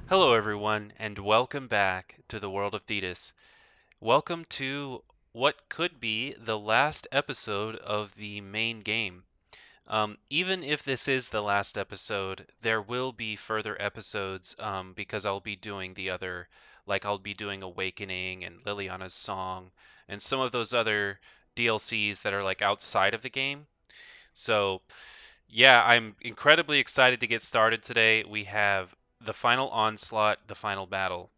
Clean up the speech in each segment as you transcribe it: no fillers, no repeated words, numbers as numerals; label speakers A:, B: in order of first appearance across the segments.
A: Hello, everyone, and welcome back to the world of Thetis. Welcome to what could be the last episode of the main game. Even if this is the last episode, there will be further episodes because I'll be doing the other, like I'll be doing Awakening and Liliana's Song and some of those other DLCs that are like outside of the game. So, yeah, I'm incredibly excited to get started today. We have the final onslaught, the final battle.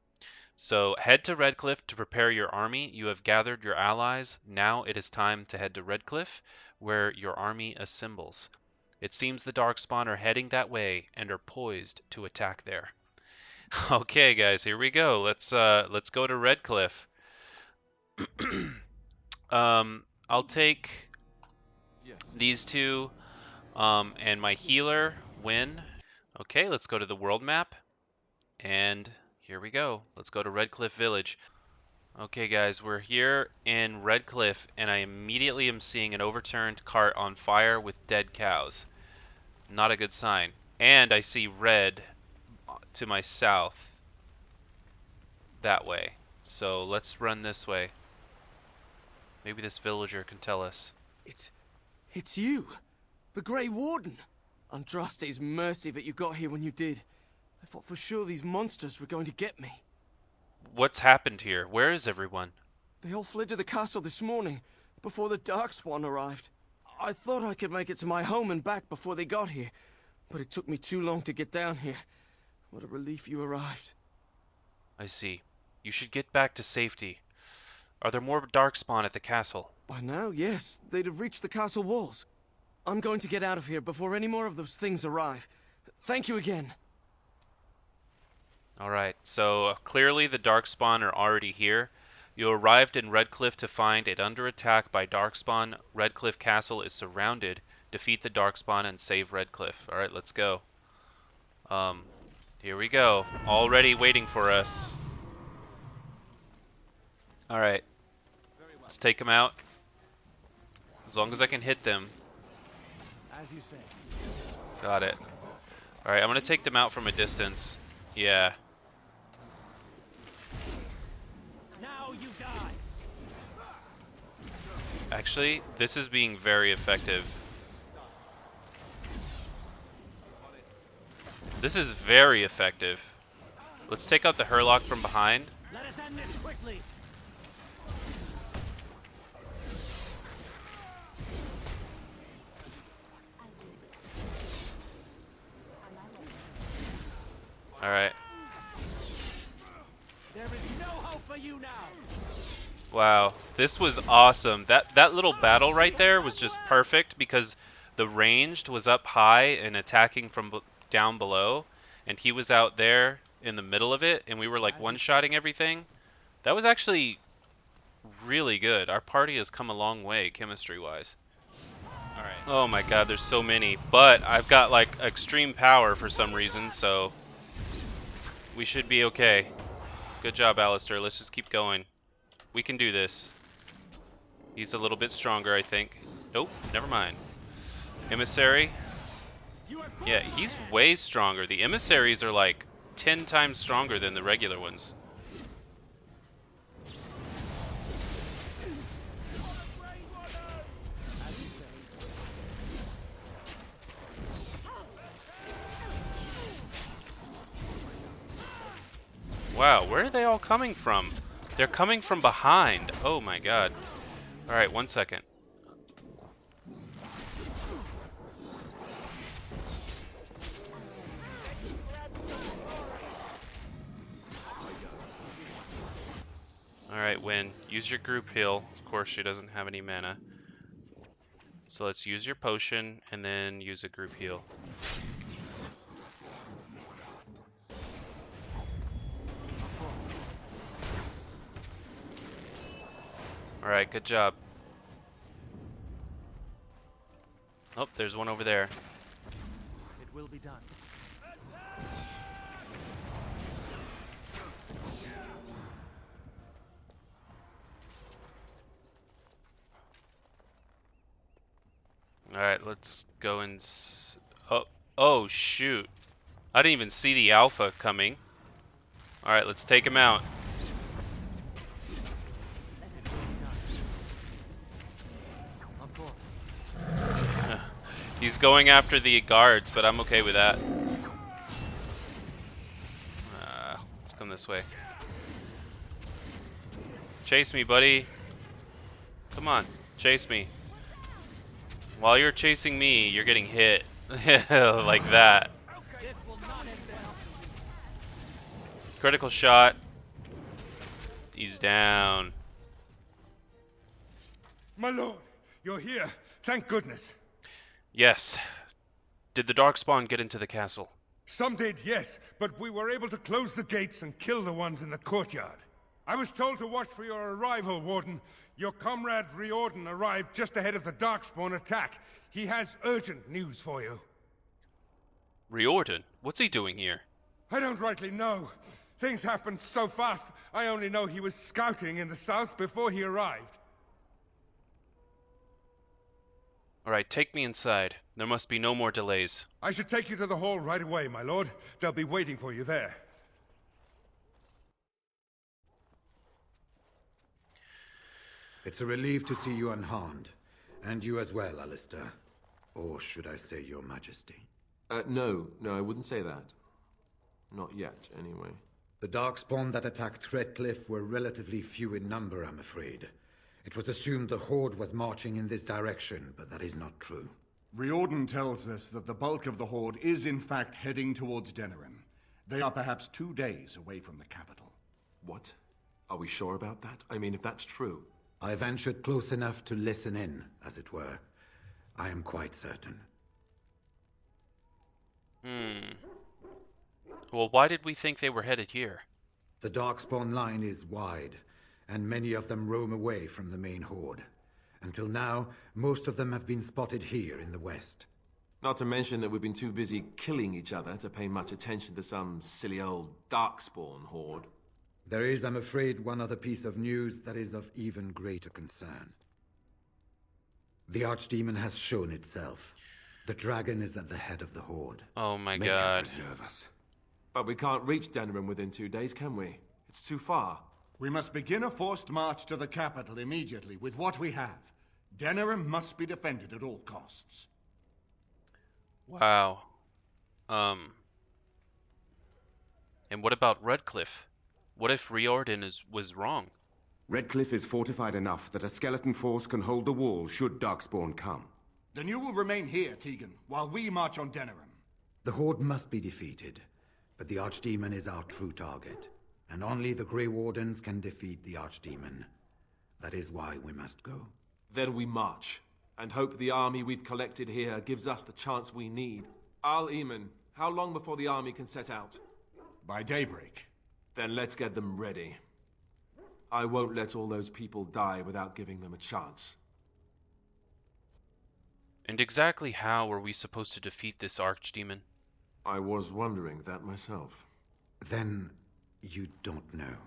A: So head to Redcliffe to prepare your army. You have gathered your allies. Now it is time to head to Redcliffe, where your army assembles. It seems the Darkspawn are heading that way and are poised to attack there. Okay, guys, here we go. Let's go to Redcliffe. I'll take these two, and my healer, Win. Okay, let's go to the world map, and here we go. Let's go to Redcliffe Village. Okay, guys, we're here in Redcliffe, and I immediately am seeing an overturned cart on fire with dead cows. Not a good sign. And I see red to my south, that way. So let's run this way. Maybe this villager can tell us.
B: It's you, the Grey Warden. Andraste's mercy that you got here when you did. I thought for sure these monsters were going to get me.
A: What's happened here? Where is everyone?
B: They all fled to the castle this morning, before the Darkspawn arrived. I thought I could make it to my home and back before they got here, but it took me too long to get down here. What a relief you arrived.
A: I see. You should get back to safety. Are there more Darkspawn at the castle?
B: By now, yes, they'd have reached the castle walls. I'm going to get out of here before any more of those things arrive. Thank you again.
A: Alright, so clearly the Darkspawn are already here. You arrived in Redcliffe to find it under attack by Darkspawn. Redcliffe Castle is surrounded. Defeat the Darkspawn and save Redcliffe. Alright, let's go. Here we go. Already waiting for us. Alright, let's take them out. As long as I can hit them.
B: As you say.
A: Got it. Alright, I'm gonna take them out from a distance. Yeah.
B: Now you die.
A: Actually, this is being very effective. This is very effective. Let's take out the Hurlock from behind.
B: Let us end this quickly.
A: Alright.
B: There is no hope for you now.
A: Wow, this was awesome. That little battle right there was just perfect because the ranged was up high and attacking from down below, and he was out there in the middle of it, and we were like one-shotting everything. That was actually really good. Our party has come a long way chemistry-wise. Alright. Oh my god, there's so many. But I've got like extreme power for some reason, so we should be okay. Good job, Alistair. Let's just keep going. We can do this. He's a little bit stronger, I think. Nope, never mind. Emissary. Yeah, he's way stronger. The emissaries are like 10 times stronger than the regular ones. Wow, where are they all coming from? They're coming from behind. Oh my god. Alright, 1 second. Alright, Win. Use your group heal. Of course, she doesn't have any mana. So let's use your potion and then use a group heal. Alright, good job. Oh, there's one over there.
B: It will be done.
A: Alright, let's go and... oh shoot. I didn't even see the alpha coming. Alright, let's take him out.
C: Of course.
A: He's going after the guards, but I'm okay with that. Let's come this way. Chase me, buddy. Come on, chase me. While you're chasing me, you're getting hit. Like that. Critical shot. He's down.
D: My lord, you're here. Thank goodness.
A: Yes. Did the Darkspawn get into the castle?
D: Some did, yes, but we were able to close the gates and kill the ones in the courtyard. I was told to watch for your arrival, Warden. Your comrade Riordan arrived just ahead of the Darkspawn attack. He has urgent news for you.
A: Riordan? What's he doing here?
D: I don't rightly know. Things happened so fast, I only know he was scouting in the south before he arrived.
A: Alright, take me inside. There must be no more delays.
D: I should take you to the hall right away, my lord. They'll be waiting for you there.
E: It's a relief to see you unharmed. And you as well, Alistair. Or should I say your majesty?
C: No, I wouldn't say that. Not yet, anyway.
E: The Darkspawn that attacked Redcliffe were relatively few in number, I'm afraid. It was assumed the Horde was marching in this direction, but that is not true.
F: Riordan tells us that the bulk of the Horde is in fact heading towards Denerim. They are perhaps 2 days away from the capital.
C: What? Are we sure about that? I mean, if that's true.
E: I ventured close enough to listen in, as it were. I am quite certain.
A: Well, why did we think they were headed here?
E: The Darkspawn line is wide, and many of them roam away from the main Horde. Until now, most of them have been spotted here in the west.
C: Not to mention that we've been too busy killing each other to pay much attention to some silly old Darkspawn horde.
E: There is, I'm afraid, one other piece of news that is of even greater concern. The Archdemon has shown itself. The dragon is at the head of the Horde.
A: Oh my
E: May
A: god.
E: God preserve us.
C: But we can't reach Denerim within 2 days, can we? It's too far.
F: We must begin a forced march to the capital immediately with what we have. Denerim must be defended at all costs.
A: Wow. And what about Redcliffe? What if Riordan was wrong?
G: Redcliffe is fortified enough that a skeleton force can hold the wall should Darkspawn come.
F: Then you will remain here, Tegan, while we march on Denerim.
E: The Horde must be defeated, but the Archdemon is our true target. And only the Grey Wardens can defeat the Archdemon. That is why we must go.
C: Then we march, and hope the army we've collected here gives us the chance we need. Al-Eamon, how long before the army can set out?
F: By daybreak.
C: Then let's get them ready. I won't let all those people die without giving them a chance.
A: And exactly how are we supposed to defeat this Archdemon?
C: I was wondering that myself.
E: Then you don't know.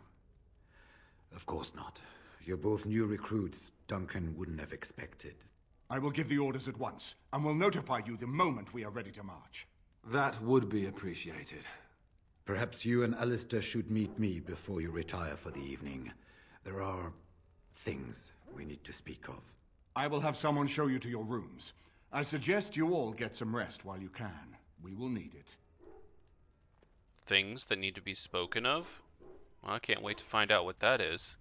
E: Of course not. You're both new recruits Duncan wouldn't have expected.
F: I will give the orders at once, and will notify you the moment we are ready to march.
C: That would be appreciated.
E: Perhaps you and Alistair should meet me before you retire for the evening. There are things we need to speak of.
F: I will have someone show you to your rooms. I suggest you all get some rest while you can. We will need it.
A: Things that need to be spoken of? Well, I can't wait to find out what that is.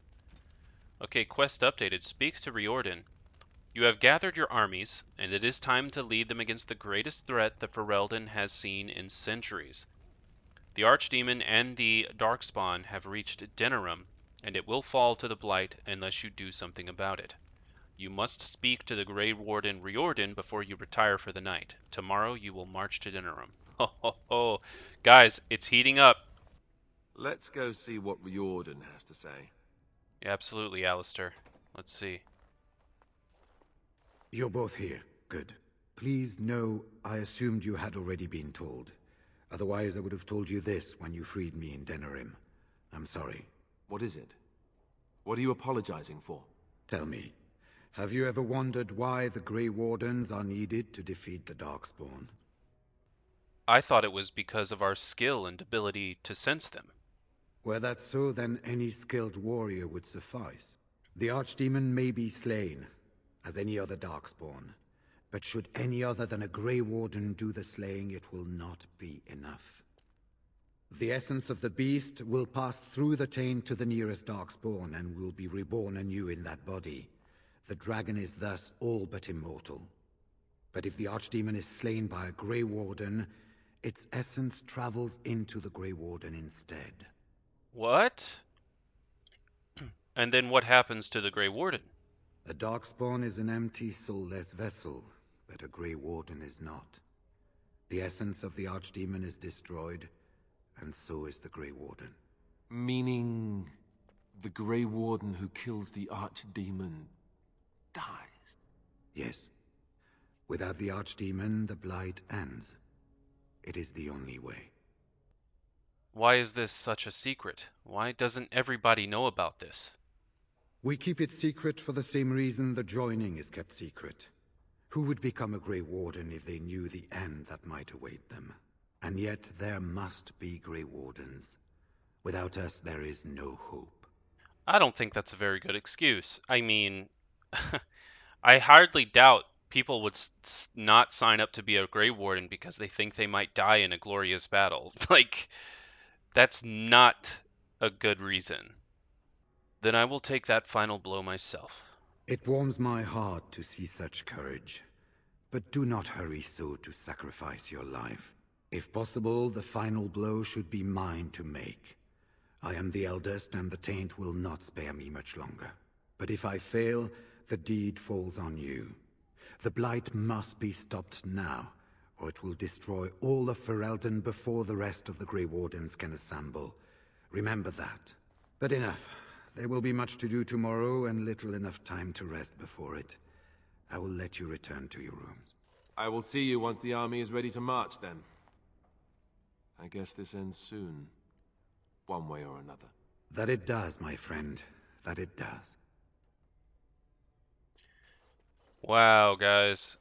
A: Okay, quest updated. Speak to Riordan. You have gathered your armies, and it is time to lead them against the greatest threat the Ferelden has seen in centuries. The Archdemon and the Darkspawn have reached Denerim, and it will fall to the Blight unless you do something about it. You must speak to the Grey Warden Riordan before you retire for the night. Tomorrow you will march to Denerim. Ho ho ho! Guys, it's heating up!
C: Let's go see what Riordan has to say.
A: Absolutely, Alistair. Let's see.
E: You're both here. Good. Please know I assumed you had already been told. Otherwise I would have told you this when you freed me in Denerim. I'm sorry.
C: What is it? What are you apologizing for?
E: Tell me, have you ever wondered why the Grey Wardens are needed to defeat the Darkspawn?
A: I thought it was because of our skill and ability to sense them.
E: Were that so, then any skilled warrior would suffice. The Archdemon may be slain, as any other Darkspawn, but should any other than a Grey Warden do the slaying, it will not be enough. The essence of the beast will pass through the taint to the nearest Darkspawn and will be reborn anew in that body. The dragon is thus all but immortal. But if the Archdemon is slain by a Grey Warden, its essence travels into the Grey Warden instead.
A: What? And then what happens to the Grey Warden?
E: A Darkspawn is an empty, soulless vessel, but a Grey Warden is not. The essence of the Archdemon is destroyed, and so is the Grey Warden.
C: Meaning the Grey Warden who kills the Archdemon dies?
E: Yes. Without the Archdemon, the Blight ends. It is the only way.
A: Why is this such a secret? Why doesn't everybody know about this?
E: We keep it secret for the same reason the joining is kept secret. Who would become a Grey Warden if they knew the end that might await them? And yet there must be Grey Wardens. Without us, there is no hope.
A: I don't think that's a very good excuse. I mean, I hardly doubt people would not sign up to be a Grey Warden because they think they might die in a glorious battle. Like, that's not a good reason. Then I will take that final blow myself.
E: It warms my heart to see such courage. But do not hurry so to sacrifice your life. If possible, the final blow should be mine to make. I am the eldest, and the taint will not spare me much longer. But if I fail, the deed falls on you. The Blight must be stopped now, or it will destroy all of Ferelden before the rest of the Grey Wardens can assemble. Remember that. But enough. There will be much to do tomorrow, and little enough time to rest before it. I will let you return to your rooms.
C: I will see you once the army is ready to march, then. I guess this ends soon. One way or another.
E: That it does, my friend. That it does.
A: Wow, guys.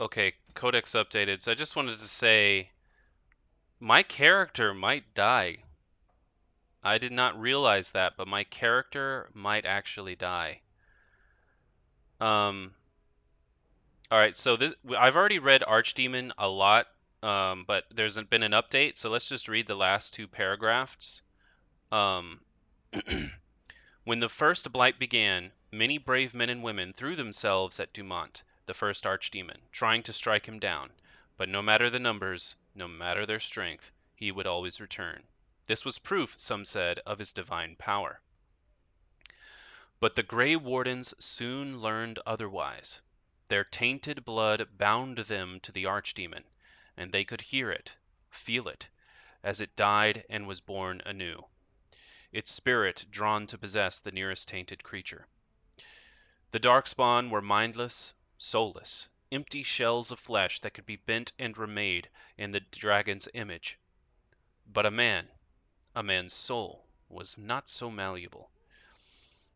A: Okay, Codex updated. So I just wanted to say, my character might die. I did not realize that, but my character might actually die. Alright, so I've already read Archdemon a lot, but there's been an update, so let's just read the last two paragraphs. When the first blight began, many brave men and women threw themselves at Dumont, the first Archdemon, trying to strike him down. But no matter the numbers, no matter their strength, he would always return. This was proof, some said, of his divine power. But the Grey Wardens soon learned otherwise. Their tainted blood bound them to the Archdemon, and they could hear it, feel it, as it died and was born anew, its spirit drawn to possess the nearest tainted creature. The Darkspawn were mindless, soulless, empty shells of flesh that could be bent and remade in the dragon's image. But a man's soul, was not so malleable.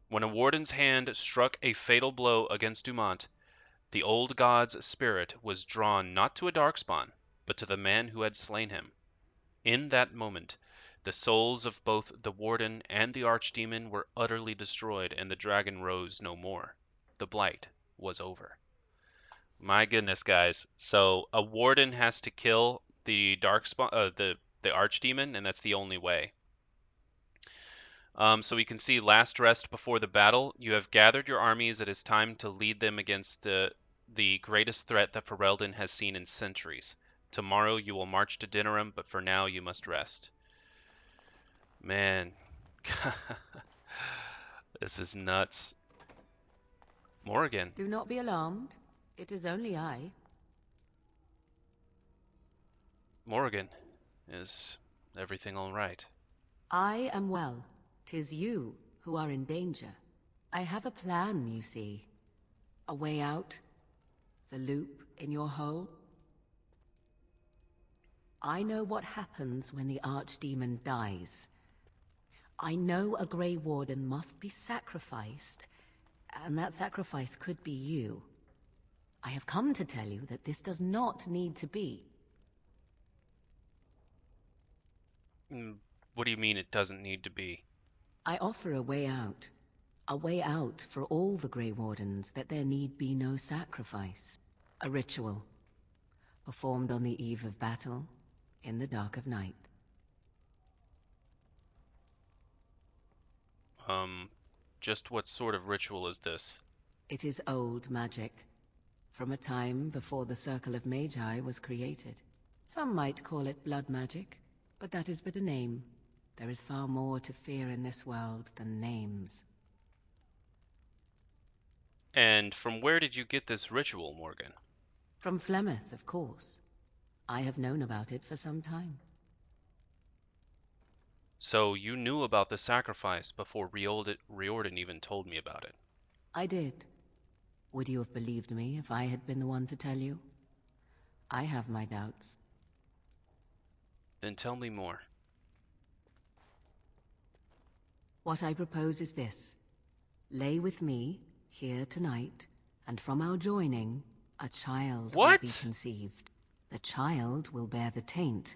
A: When a warden's hand struck a fatal blow against Dumont, the old god's spirit was drawn not to a Darkspawn, but to the man who had slain him. In that moment, the souls of both the warden and the Archdemon were utterly destroyed, and the dragon rose no more. The blight was over. My goodness, guys. So a warden has to kill the Darkspawn, the Archdemon, and that's the only way. So we can see last rest before the battle. You have gathered your armies. It is time to lead them against the greatest threat that Ferelden has seen in centuries. Tomorrow you will march to Dinnerum, but for now you must rest. Man. This is nuts. Morrigan.
H: Do not be alarmed. It is only I.
A: Morrigan. Is everything all right?
H: I am well. 'Tis you who are in danger. I have a plan, you see. A way out. The loop in your hole. I know what happens when the Archdemon dies. I know a Grey Warden must be sacrificed, and that sacrifice could be you. I have come to tell you that this does not need to be.
A: What do you mean it doesn't need to be?
H: I offer a way out. A way out for all the Grey Wardens, that there need be no sacrifice. A ritual, performed on the eve of battle, in the dark of night.
A: Just what sort of ritual is this?
H: It is old magic, from a time before the Circle of Magi was created. Some might call it blood magic, but that is but a name. There is far more to fear in this world than names.
A: And from where did you get this ritual, Morgan?
H: From Flemeth, of course. I have known about it for some time.
A: So you knew about the sacrifice before Riordan even told me about it?
H: I did. Would you have believed me if I had been the one to tell you? I have my doubts.
A: Then tell me more.
H: What I propose is this. Lay with me, here tonight, and from our joining, a child will be conceived. The child will bear the taint,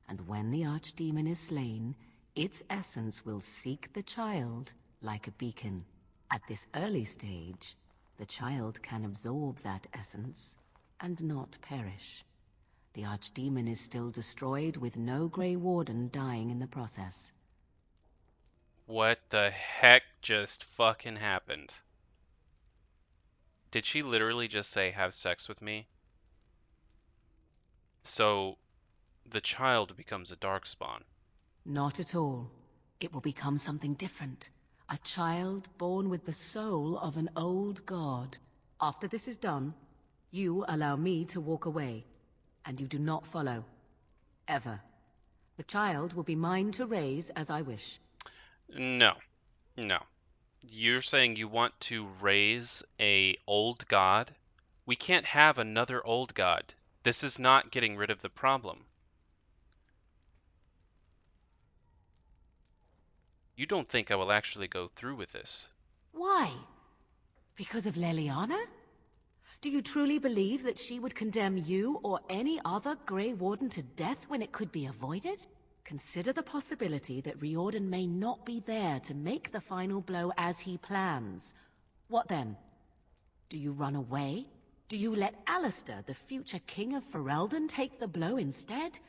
H: and when the Archdemon is slain, its essence will seek the child like a beacon. At this early stage, the child can absorb that essence and not perish. The Archdemon is still destroyed with no Grey Warden dying in the process.
A: What the heck just fucking happened? Did she literally just say have sex with me? So, the child becomes a darkspawn.
H: Not at all. It will become something different. A child born with the soul of an old god. After this is done, you allow me to walk away, and you do not follow. Ever. The child will be mine to raise as I wish.
A: No. No. You're saying you want to raise a old god? We can't have another old god. This is not getting rid of the problem. You don't think I will actually go through with this?
H: Why? Because of Leliana? Do you truly believe that she would condemn you or any other Grey Warden to death when it could be avoided? Consider the possibility that Riordan may not be there to make the final blow as he plans. What then? Do you run away? Do you let Alistair, the future king of Ferelden, take the blow instead?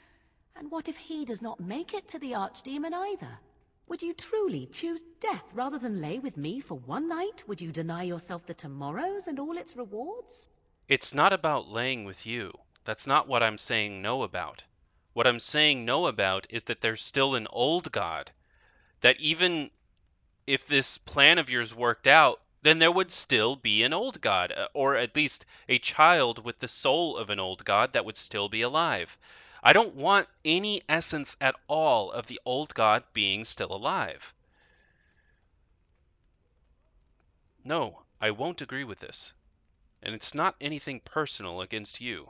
H: And what if he does not make it to the Archdemon either? Would you truly choose death rather than lay with me for one night? Would you deny yourself the tomorrows and all its rewards?
A: It's not about laying with you. That's not what I'm saying no about. What I'm saying no about is that there's still an old god. That even if this plan of yours worked out, then there would still be an old god, or at least a child with the soul of an old god that would still be alive. I don't want any essence at all of the old god being still alive. No, I won't agree with this. And it's not anything personal against you.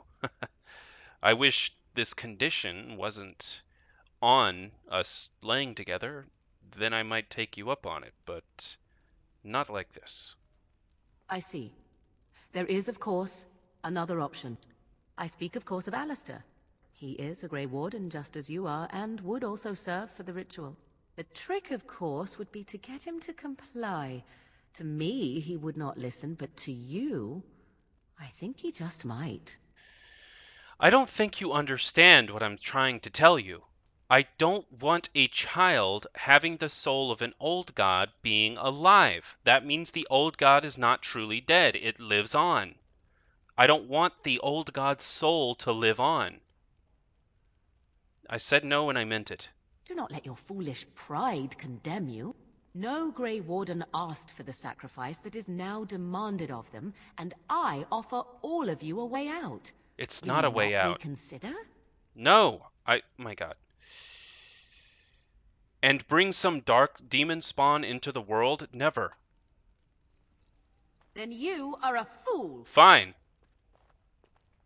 A: I wish this condition wasn't on us laying together, then I might take you up on it, but not like this.
H: I see. There is, of course, another option. I speak, of course, of Alistair. He is a Grey Warden just as you are, and would also serve for the ritual. The trick, of course, would be to get him to comply. To me, he would not listen, but to you, I think he just might.
A: I don't think you understand what I'm trying to tell you. I don't want a child having the soul of an old god being alive. That means the old god is not truly dead. It lives on. I don't want the old god's soul to live on. I said no and I meant it.
H: Do not let your foolish pride condemn you. No Grey Warden asked for the sacrifice that is now demanded of them, and I offer all of you a way out.
A: It's not a way out.
H: Reconsider?
A: No, my God. And bring some dark demon spawn into the world? Never.
H: Then you are a fool.
A: Fine.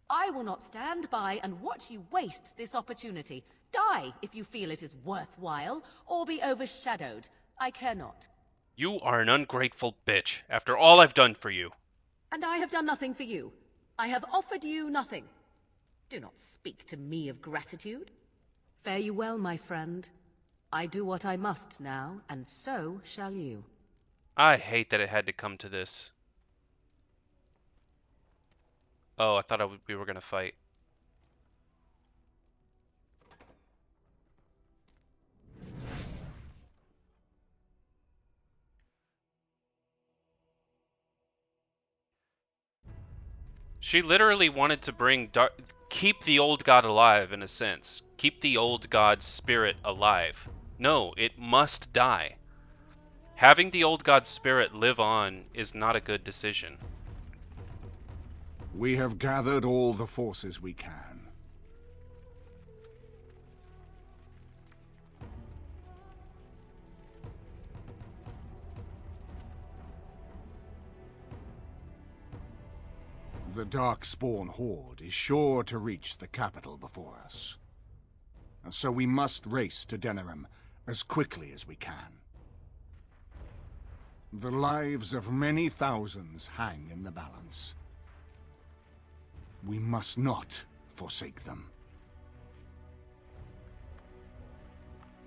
H: I will not stand by and watch you waste this opportunity. Die if you feel it is worthwhile, or be overshadowed. I care not.
A: You are an ungrateful bitch, after all I've done for you.
H: And I have done nothing for you. I have offered you nothing. Do not speak to me of gratitude. Fare you well, my friend. I do what I must now, and so shall you.
A: I hate that it had to come to this. Oh, I thought we were gonna fight. She literally wanted to keep the old god alive, in a sense. Keep the old god's spirit alive. No, it must die. Having the old god's spirit live on is not a good decision.
F: We have gathered all the forces we can. The Darkspawn Horde is sure to reach the capital before us. And so we must race to Denerim as quickly as we can. The lives of many thousands hang in the balance. We must not forsake them.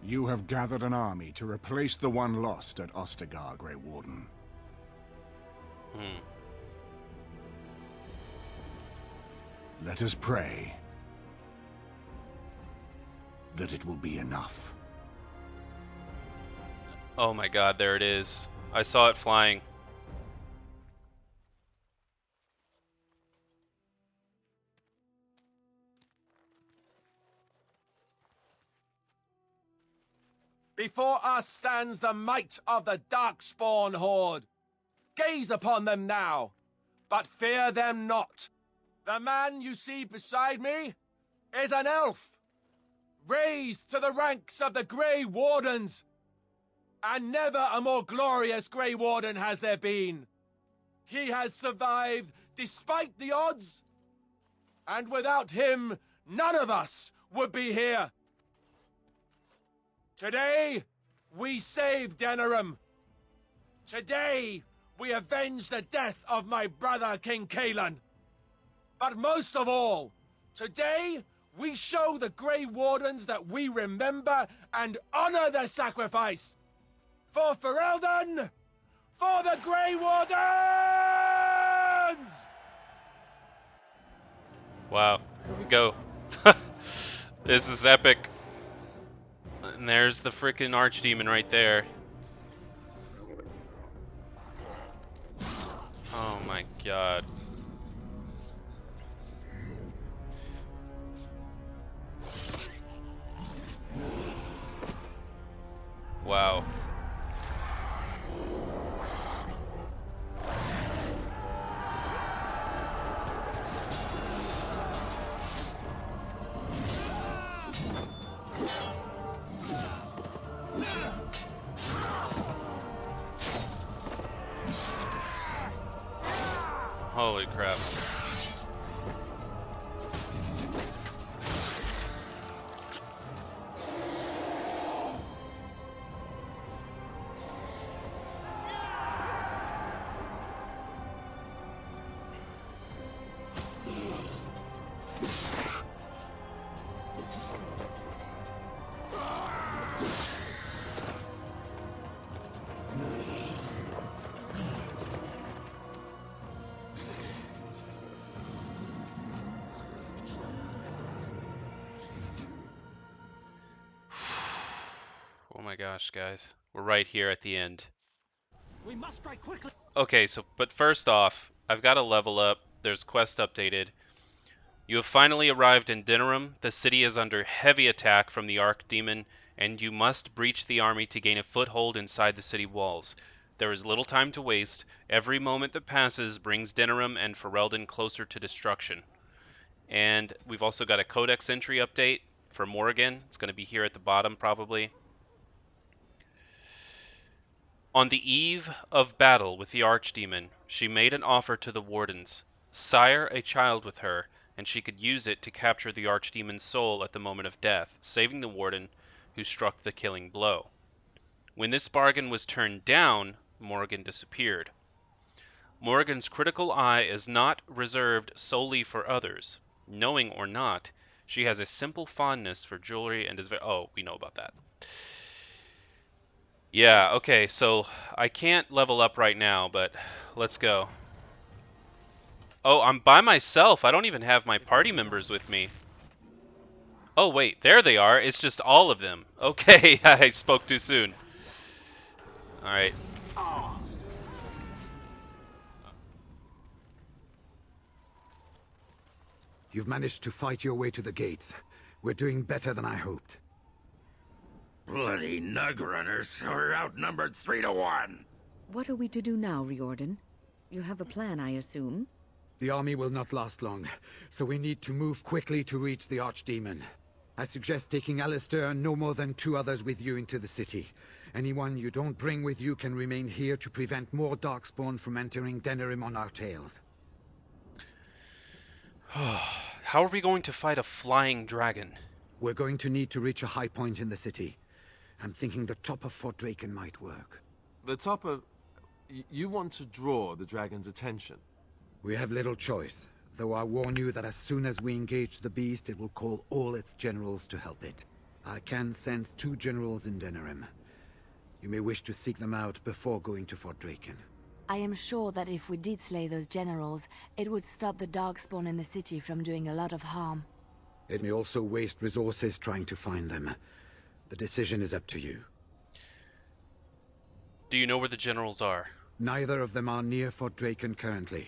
F: You have gathered an army to replace the one lost at Ostagar, Grey Warden. Let us pray that it will be enough.
A: Oh my god, there it is. I saw it flying.
I: Before us stands the might of the Darkspawn Horde. Gaze upon them now, but fear them not. The man you see beside me is an elf, raised to the ranks of the Grey Wardens. And never a more glorious Grey Warden has there been. He has survived despite the odds, and without him, none of us would be here. Today, we save Denerim. Today, we avenge the death of my brother King Kaelan. But most of all, today, we show the Grey Wardens that we remember and honor their sacrifice. For Ferelden! For the Grey Wardens!
A: Wow, here we go. This is epic. And there's the frickin' Archdemon right there. Oh my god. Wow. Holy crap. Oh my gosh, guys. We're right here at the end.
I: We must strike quickly.
A: Okay, but first off, I've got to level up. There's quest updated. You have finally arrived in Denerim. The city is under heavy attack from the Archdemon, and you must breach the army to gain a foothold inside the city walls. There is little time to waste. Every moment that passes brings Denerim and Ferelden closer to destruction. And we've also got a codex entry update for Morrigan. It's going to be here at the bottom, probably. On the eve of battle with the Archdemon, she made an offer to the Wardens. Sire a child with her, and she could use it to capture the Archdemon's soul at the moment of death, saving the Warden who struck the killing blow. When this bargain was turned down, Morrigan disappeared. Morrigan's critical eye is not reserved solely for others. Knowing or not, she has a simple fondness for jewelry and is oh, we know about that. Yeah, okay, so I can't level up right now, but let's go. Oh, I'm by myself. I don't even have my party members with me. Oh, wait, there they are. It's just all of them. Okay, I spoke too soon. Alright.
E: You've managed to fight your way to the gates. We're doing better than I hoped.
J: Bloody nug runners are outnumbered 3 to 1.
K: What are we to do now, Riordan? You have a plan, I assume?
E: The army will not last long, so we need to move quickly to reach the Archdemon. I suggest taking Alistair and no more than 2 others with you into the city. Anyone you don't bring with you can remain here to prevent more Darkspawn from entering Denerim on our tails.
A: How are we going to fight a flying dragon?
E: We're going to need to reach a high point in the city. I'm thinking the top of Fort Draken might work.
C: The top of... You want to draw the dragon's attention?
E: We have little choice, though I warn you that as soon as we engage the beast, it will call all its generals to help it. I can sense 2 generals in Denerim. You may wish to seek them out before going to Fort Draken.
L: I am sure that if we did slay those generals, it would stop the Darkspawn in the city from doing a lot of harm.
E: It may also waste resources trying to find them. The decision is up to you.
A: Do you know where the generals are?
E: Neither of them are near Fort Draken currently,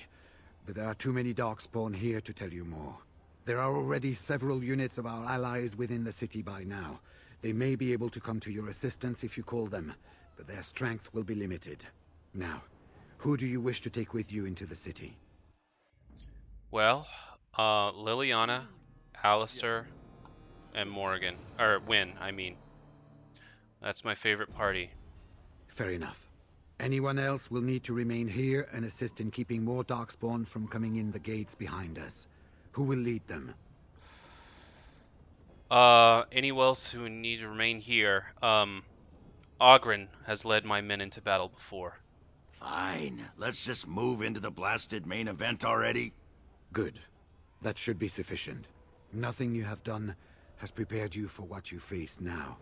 E: but there are too many Darkspawn here to tell you more. There are already several units of our allies within the city by now. They may be able to come to your assistance if you call them, but their strength will be limited. Now, who do you wish to take with you into the city?
A: Well, Liliana, Alistair, and Morrigan. Or Wynne, I mean. That's my favorite party.
E: Fair enough. Anyone else will need to remain here and assist in keeping more Darkspawn from coming in the gates behind us. Who will lead them?
A: Anyone else who need to remain here? Ogren has led my men into battle before.
J: Fine. Let's just move into the blasted main event already.
E: Good. That should be sufficient. Nothing you have done has prepared you for what you face now.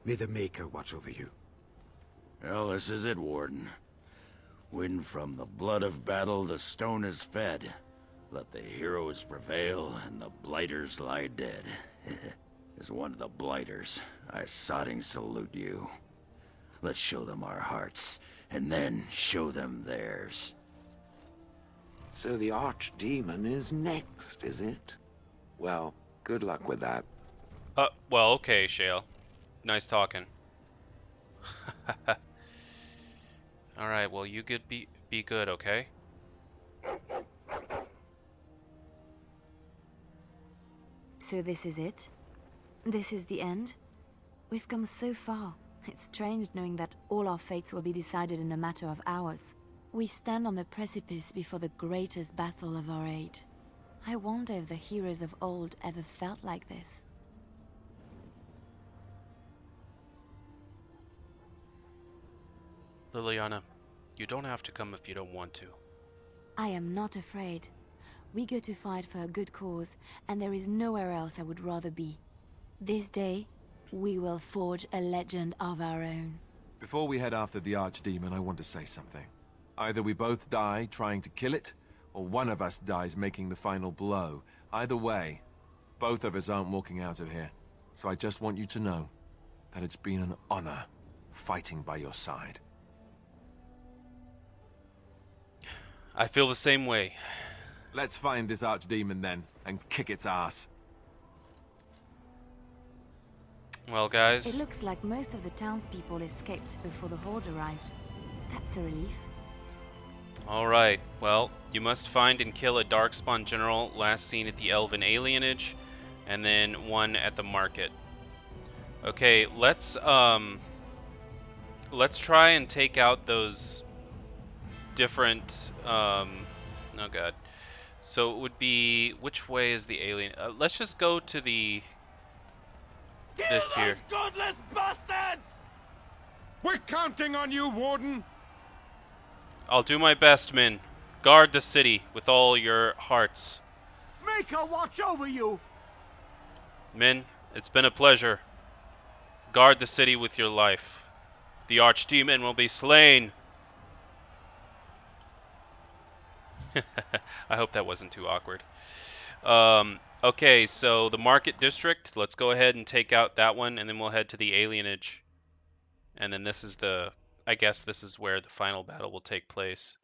E: May the Maker watch over you.
J: Well, this is it, Warden. When from the blood of battle the stone is fed, let the heroes prevail and the blighters lie dead. As one of the blighters, I sodding salute you. Let's show them our hearts, and then show them theirs.
M: So the Archdemon is next, is it? Well, good luck with that.
A: Well, okay, Shale. Nice talking. Alright, well, you could be good, okay?
L: So this is it? This is the end? We've come so far. It's strange knowing that all our fates will be decided in a matter of hours. We stand on the precipice before the greatest battle of our age. I wonder if the heroes of old ever felt like this.
A: Liliana, you don't have to come if you don't want to.
L: I am not afraid. We go to fight for a good cause, and there is nowhere else I would rather be. This day, we will forge a legend of our own.
C: Before we head after the Archdemon, I want to say something. Either we both die trying to kill it, or one of us dies making the final blow. Either way, both of us aren't walking out of here. So I just want you to know that it's been an honor fighting by your side.
A: I feel the same way.
C: Let's find this Archdemon then, and kick its ass.
A: Well, guys.
L: It looks like most of the townspeople escaped before the Horde arrived. That's a relief.
A: Alright, well, you must find and kill a Darkspawn general last seen at the Elven Alienage, and then one at the market. Okay, let's try and take out those different, oh god. So it would be, which way is the alien? Let's just go to the, this here.
I: Godless bastards!
D: We're counting on you, Warden!
A: I'll do my best, men. Guard the city with all your hearts.
I: Make her watch over you!
A: Men, it's been a pleasure. Guard the city with your life. The Archdemon will be slain. I hope that wasn't too awkward. Okay, so the Market District. Let's go ahead and take out that one, and then we'll head to the Alienage. And then this is the... I guess this is where the final battle will take place.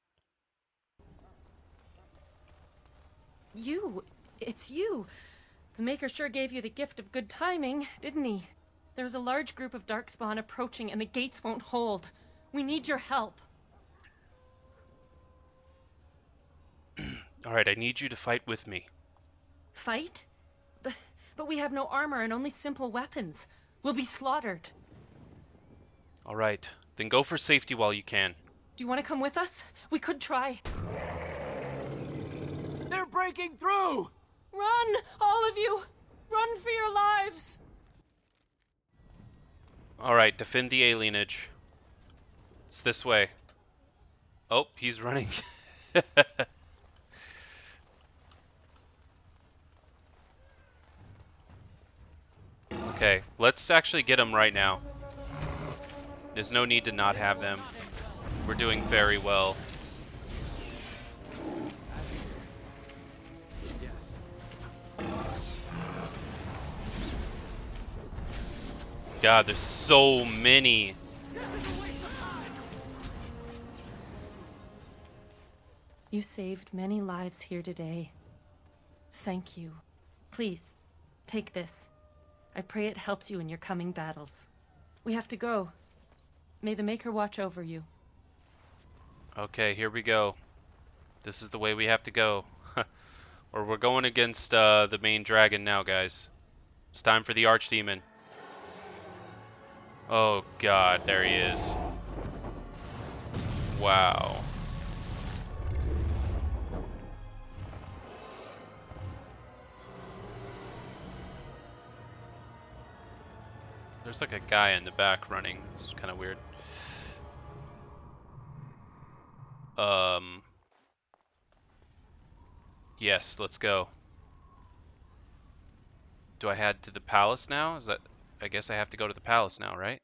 N: You! It's you! The Maker sure gave you the gift of good timing, didn't he? There's a large group of Darkspawn approaching, and the gates won't hold. We need your help.
A: Alright, I need you to fight with me.
N: Fight? But we have no armor and only simple weapons. We'll be slaughtered.
A: Alright, then go for safety while you can.
N: Do you want to come with us? We could try.
I: They're breaking through!
N: Run, all of you! Run for your lives!
A: Alright, defend the alienage. It's this way. Oh, he's running. Okay, let's actually get them right now. There's no need to not have them. We're doing very well. God, there's so many.
N: You saved many lives here today. Thank you. Please, take this. I pray it helps you in your coming battles. We have to go. May the Maker watch over you.
A: Okay, here we go. This is the way we have to go. Or we're going against the main dragon now, guys. It's time for the Archdemon. Oh god, there he is. Wow. There's like a guy in the back running. It's kind of weird. Yes, let's go. Do I head to the palace now? Is that... I guess I have to go to the palace now, right?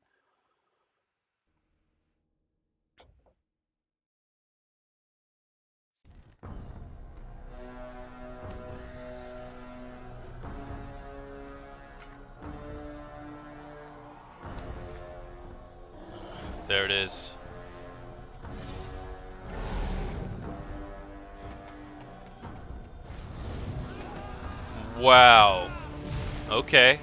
A: There it is. Wow. Okay.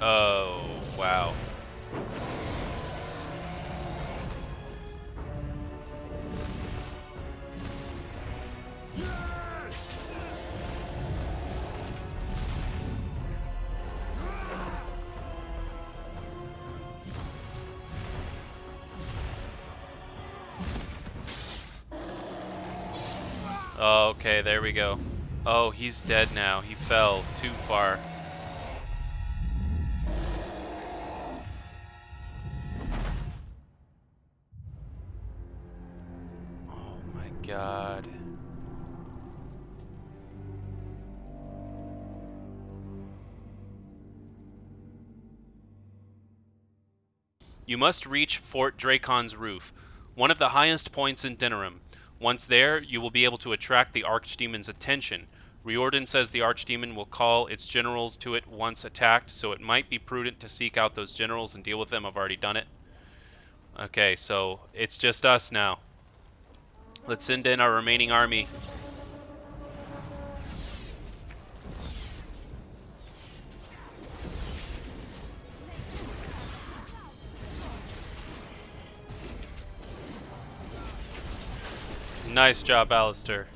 A: Oh, wow. Okay, there we go. Oh, he's dead now. He fell too far. Oh my god. You must reach Fort Dracon's roof, one of the highest points in Denerim. Once there, you will be able to attract the Archdemon's attention. Riordan says the Archdemon will call its generals to it once attacked, so it might be prudent to seek out those generals and deal with them. I've already done it. Okay, so it's just us now. Let's send in our remaining army. Nice job, Alistair.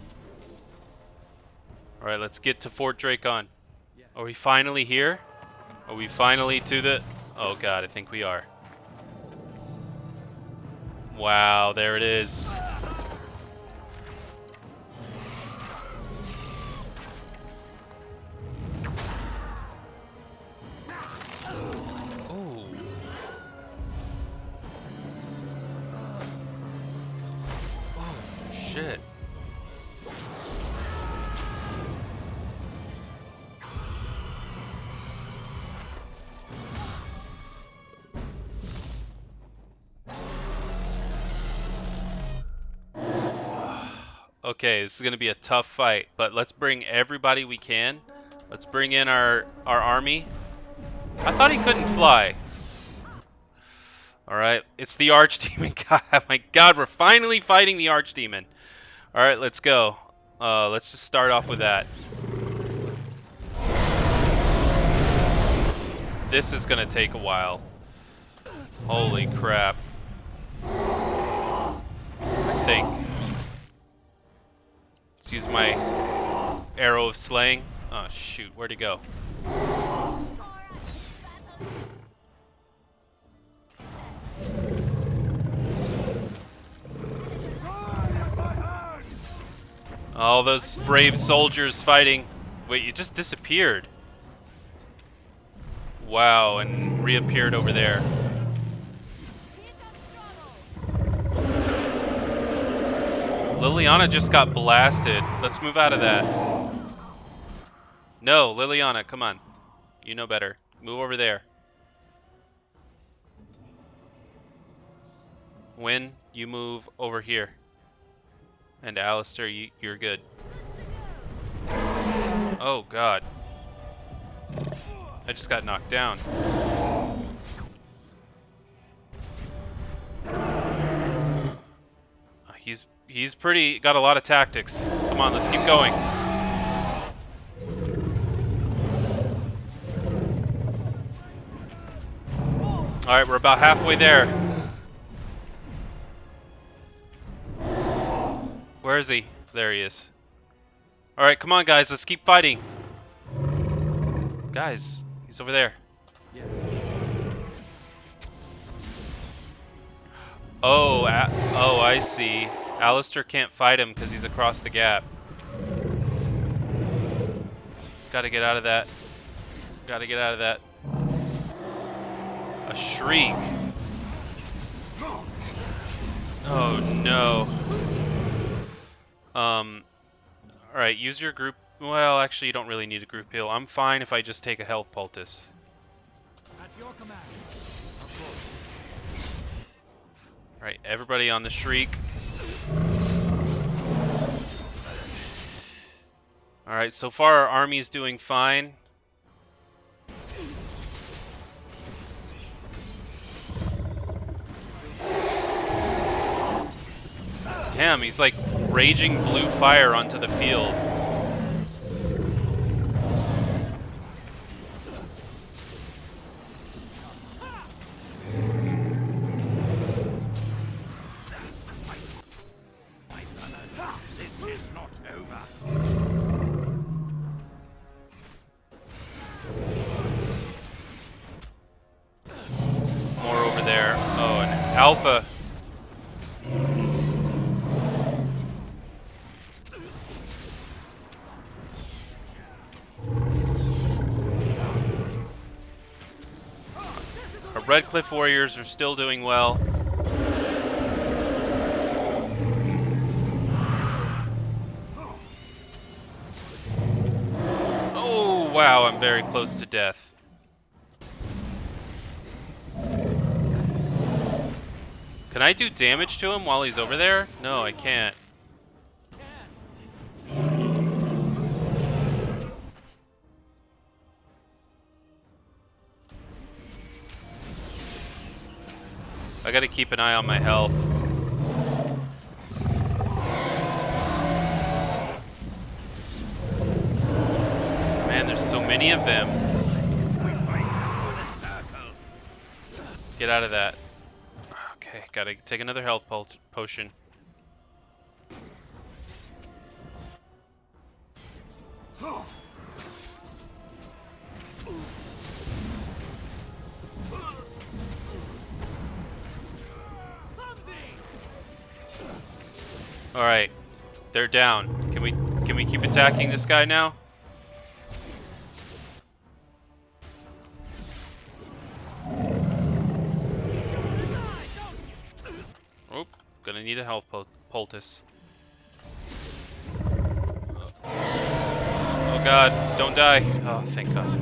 A: Alright, let's get to Fort Drakon. Are we finally here? Are we finally to the... Oh god, I think we are. Wow, there it is. Oh. Oh, shit. Okay, this is going to be a tough fight, but let's bring everybody we can. Let's bring in our army. I thought he couldn't fly. All right, it's the Archdemon. God, my God, we're finally fighting the Archdemon. All right, let's go. Let's just start off with that. This is going to take a while. Holy crap. I think. Let's use my arrow of slaying. Oh, shoot. Where'd he go? All those brave soldiers fighting. Wait, it just disappeared. Wow, and reappeared over there. Liliana just got blasted. Let's move out of that. No, Liliana, come on. You know better. Move over there. Win, you move over here. And Alistair, you're good. Oh, God. I just got knocked down. He's pretty, got a lot of tactics. Come on, let's keep going. All right, we're about halfway there. Where is he? There he is. All right, come on, guys, let's keep fighting. Guys, he's over there.
B: Yes.
A: Oh, oh, I see. Alistair can't fight him because he's across the gap. Gotta get out of that. Gotta get out of that. A shriek. Oh no. Alright, use your group. Well, actually, you don't really need a group heal. I'm fine if I just take a health poultice.
O: At your command.
A: Alright, everybody on the shriek. Alright, so far our army's doing fine. Damn, he's like raging blue fire onto the field. More over there. Oh, and Alpha. Our Redcliffe warriors are still doing well. Oh, wow, I'm very close to death. Can I do damage to him while he's over there? No, I can't. I gotta keep an eye on my health. Man, there's so many of them. Get out of that. Okay, gotta take another health potion. All right, they're down. Can we keep attacking this guy now? Oh, gonna need a health poultice. Oh God, don't die. Oh, thank God.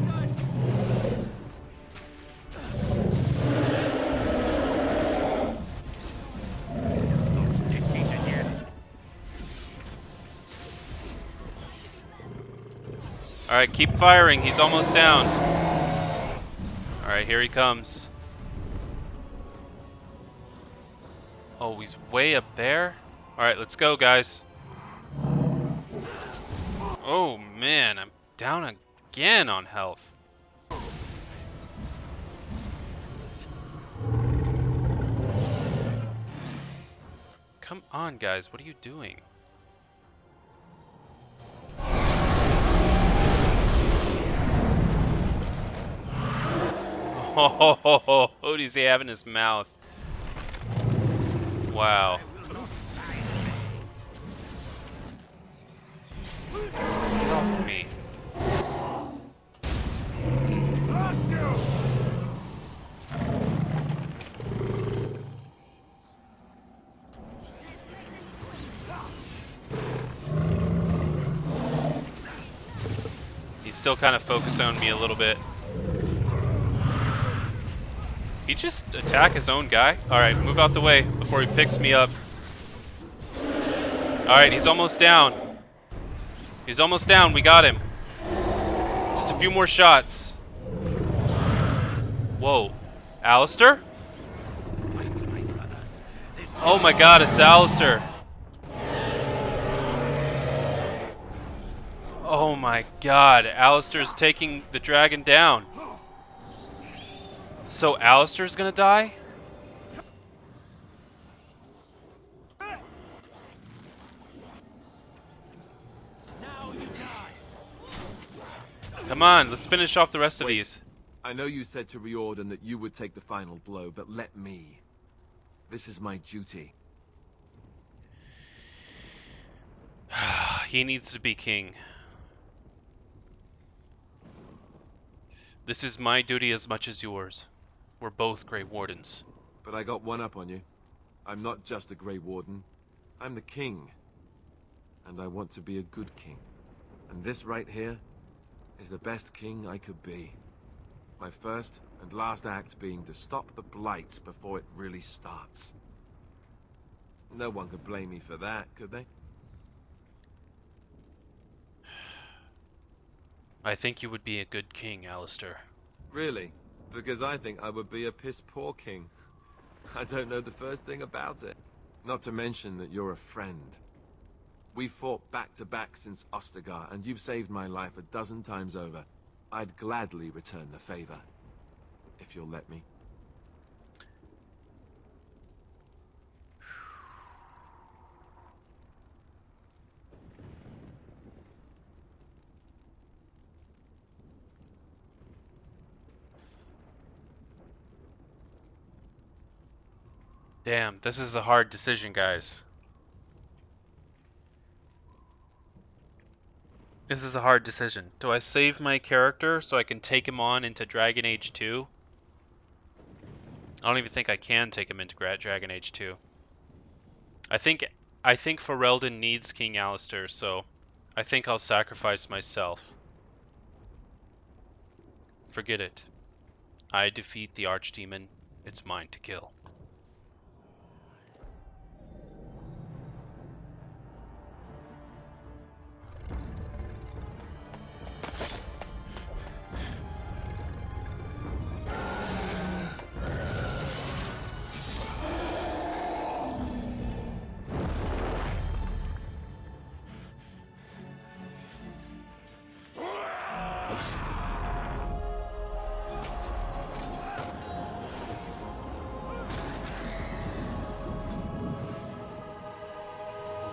A: Alright, keep firing. He's almost down. Alright, here he comes. Oh, he's way up there? Alright, let's go, guys. Oh, man. I'm down again on health. Come on, guys. What are you doing? Oh, what does he have in his mouth? Wow. Get off me. He's still kind of focused on me a little bit. He just attack his own guy? Alright, move out the way before he picks me up. Alright, he's almost down. He's almost down, we got him. Just a few more shots. Whoa. Alistair? Oh my god, it's Alistair. Oh my god, Alistair's taking the dragon down. So Alistair's gonna die? Come on, let's finish off the rest of these.
C: I know you said to Riordan that you would take the final blow, but let me. This is my duty.
A: He needs to be king. This is my duty as much as yours. We're both Grey Wardens.
C: But I got one up on you. I'm not just a Grey Warden. I'm the king. And I want to be a good king. And this right here is the best king I could be. My first and last act being to stop the Blight before it really starts. No one could blame me for that, could they?
A: I think you would be a good king, Alistair.
C: Really? Because I think I would be a piss-poor king. I don't know the first thing about it. Not to mention that you're a friend. We've fought back-to-back since Ostagar, and you've saved my life a dozen times over. I'd gladly return the favor. If you'll let me.
A: Damn, this is a hard decision, guys. This is a hard decision. Do I save my character so I can take him on into Dragon Age 2? I don't even think I can take him into Dragon Age 2. I think Ferelden needs King Alistair, so I think I'll sacrifice myself. Forget it. I defeat the Archdemon. It's mine to kill.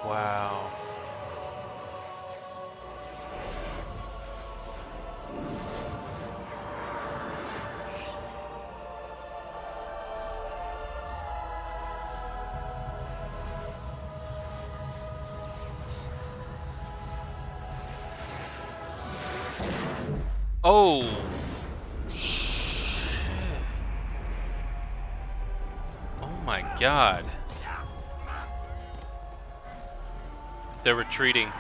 A: Wow. Oh. Oh my god. They're retreating.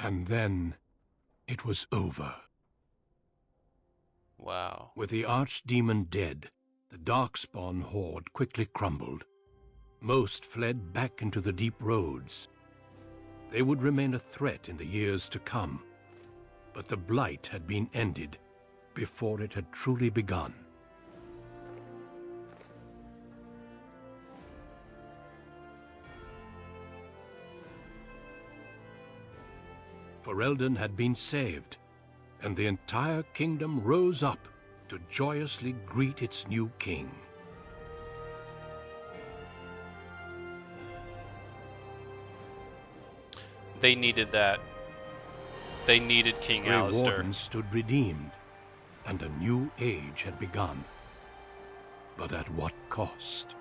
P: And then it was over.
A: Wow.
P: With the Archdemon dead, the Darkspawn horde quickly crumbled. Most fled back into the deep roads. They would remain a threat in the years to come, but the Blight had been ended before it had truly begun. Ferelden had been saved, and the entire kingdom rose up to joyously greet its new king.
A: They needed that. They needed King
P: Grey
A: Alistair.
P: Warden stood redeemed, and a new age had begun. But at what cost?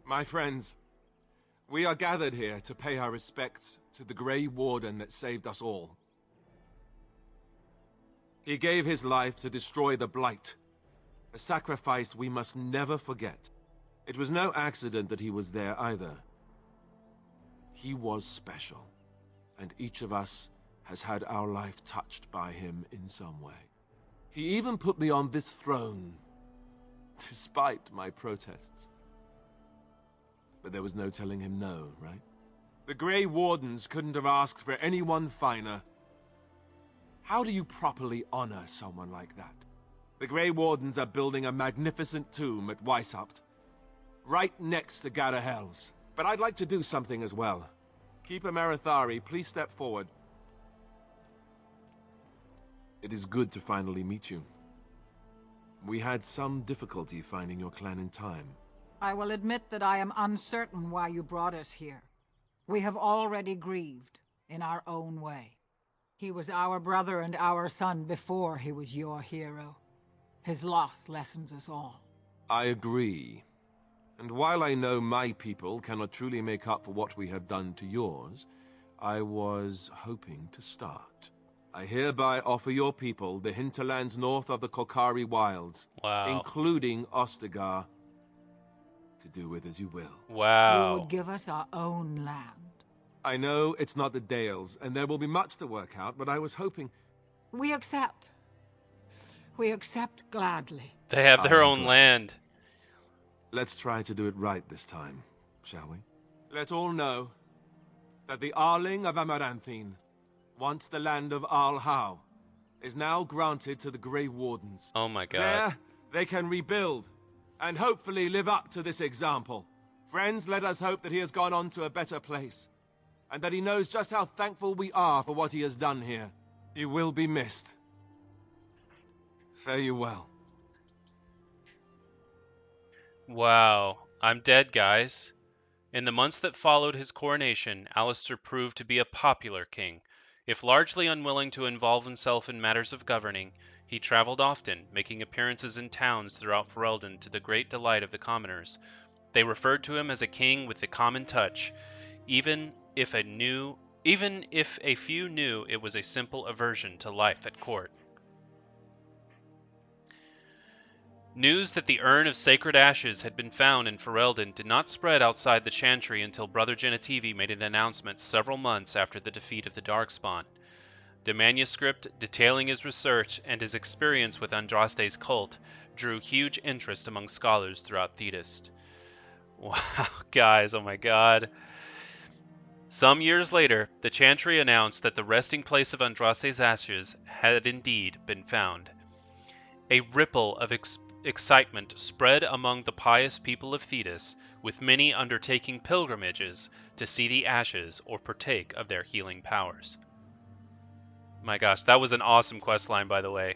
C: My friends, we are gathered here to pay our respects to the Grey Warden that saved us all. He gave his life to destroy the Blight, a sacrifice we must never forget. It was no accident that he was there either. He was special, and each of us has had our life touched by him in some way. He even put me on this throne, despite my protests. But there was no telling him no, right? The Grey Wardens couldn't have asked for anyone finer. How do you properly honor someone like that? The Grey Wardens are building a magnificent tomb at Weishaupt, right next to Garahels. But I'd like to do something as well. Keeper Marithari, please step forward. It is good to finally meet you. We had some difficulty finding your clan in time.
Q: I will admit that I am uncertain why you brought us here. We have already grieved, in our own way. He was our brother and our son before he was your hero. His loss lessens us all.
C: I agree. And while I know my people cannot truly make up for what we have done to yours, I was hoping to start. I hereby offer your people the hinterlands north of the Kokari Wilds, including Ostagar, to do with as you will.
Q: You would give us our own land.
C: I know it's not the Dales, and there will be much to work out, but I was hoping...
Q: We accept. We accept gladly.
A: They have their own land.
C: Let's try to do it right this time, shall we? Let all know that the Arling of Amaranthine, once the land of Arlhau, is now granted to the Grey Wardens.
A: Oh my god.
C: There, they can rebuild, and hopefully live up to this example. Friends, let us hope that he has gone on to a better place, and that he knows just how thankful we are for what he has done here. You will be missed. Fare you well.
A: Wow. I'm dead, guys. In the months that followed his coronation, Alistair proved to be a popular king. If largely unwilling to involve himself in matters of governing, he traveled often, making appearances in towns throughout Ferelden to the great delight of the commoners. They referred to him as a king with the common touch, even if a few knew it was a simple aversion to life at court. News that the urn of sacred ashes had been found in Ferelden did not spread outside the Chantry until Brother Genetivi made an announcement several months after the defeat of the Darkspawn. The manuscript detailing his research and his experience with Andraste's cult drew huge interest among scholars throughout Thetis. Wow, guys, oh my god. Some years later, the Chantry announced that the resting place of Andraste's ashes had indeed been found. A ripple of excitement spread among the pious people of Thetis, with many undertaking pilgrimages to see the ashes or partake of their healing powers. My gosh, that was an awesome questline, by the way.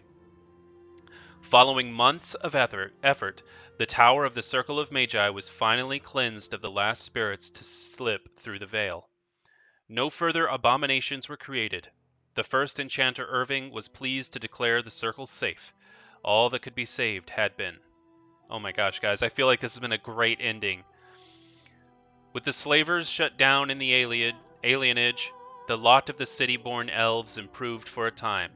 A: Following months of effort, the Tower of the Circle of Magi was finally cleansed of the last spirits to slip through the veil. No further abominations were created. The first enchanter Irving was pleased to declare the circle safe. All that could be saved had been. Oh my gosh, guys, I feel like this has been a great ending. With the slavers shut down in the alienage, the lot of the city-born elves improved for a time.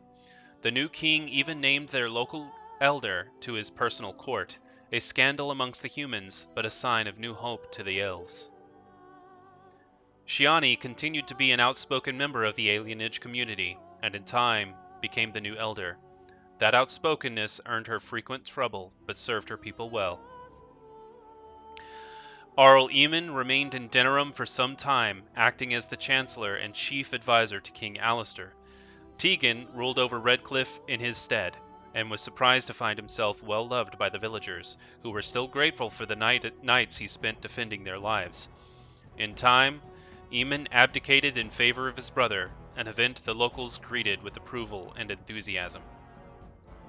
A: The new king even named their local elder to his personal court, a scandal amongst the humans, but a sign of new hope to the elves. Shiani continued to be an outspoken member of the alienage community, and in time became the new elder. That outspokenness earned her frequent trouble, but served her people well. Arl Eamon remained in Denerim for some time, acting as the Chancellor and chief advisor to King Alistair. Tegan ruled over Redcliffe in his stead, and was surprised to find himself well loved by the villagers, who were still grateful for the nights he spent defending their lives. In time, Eamon abdicated in favor of his brother, an event the locals greeted with approval and enthusiasm.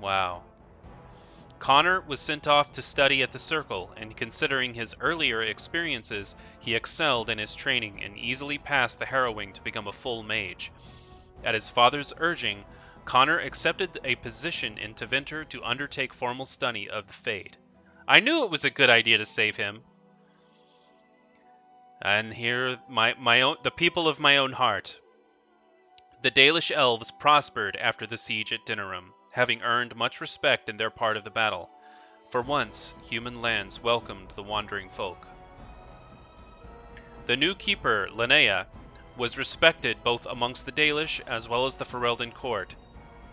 A: Wow. Connor was sent off to study at the Circle, and considering his earlier experiences, he excelled in his training and easily passed the harrowing to become a full mage. At his father's urging, Connor accepted a position in Tevinter to undertake formal study of the Fade. I knew it was a good idea to save him. And here, the people of my own heart. The Dalish elves prospered after the siege at Denerim, having earned much respect in their part of the battle. For once, human lands welcomed the wandering folk. The new keeper, Linnea, was respected both amongst the Dalish as well as the Ferelden court.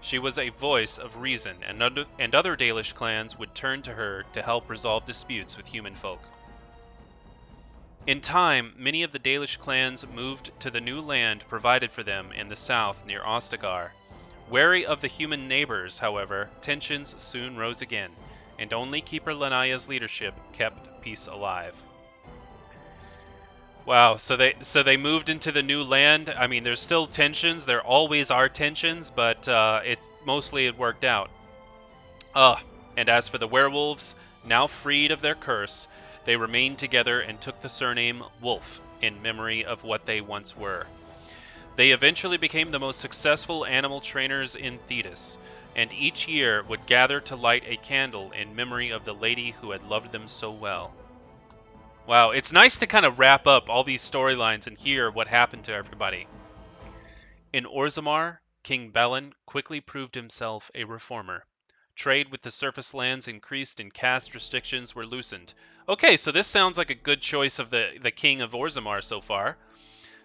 A: She was a voice of reason, and other Dalish clans would turn to her to help resolve disputes with human folk. In time, many of the Dalish clans moved to the new land provided for them in the south near Ostagar. Wary of the human neighbors, however, tensions soon rose again, and only Keeper Linnea's leadership kept peace alive. Wow, so they moved into the new land. I mean, there's still tensions. There always are tensions, but it worked out. And as for the werewolves, now freed of their curse, they remained together and took the surname Wolf in memory of what they once were. They eventually became the most successful animal trainers in Thetis, and each year would gather to light a candle in memory of the lady who had loved them so well. Wow, it's nice to kind of wrap up all these storylines and hear what happened to everybody. In Orzammar, King Balin quickly proved himself a reformer. Trade with the surface lands increased and caste restrictions were loosened. Okay, so this sounds like a good choice of the King of Orzammar so far.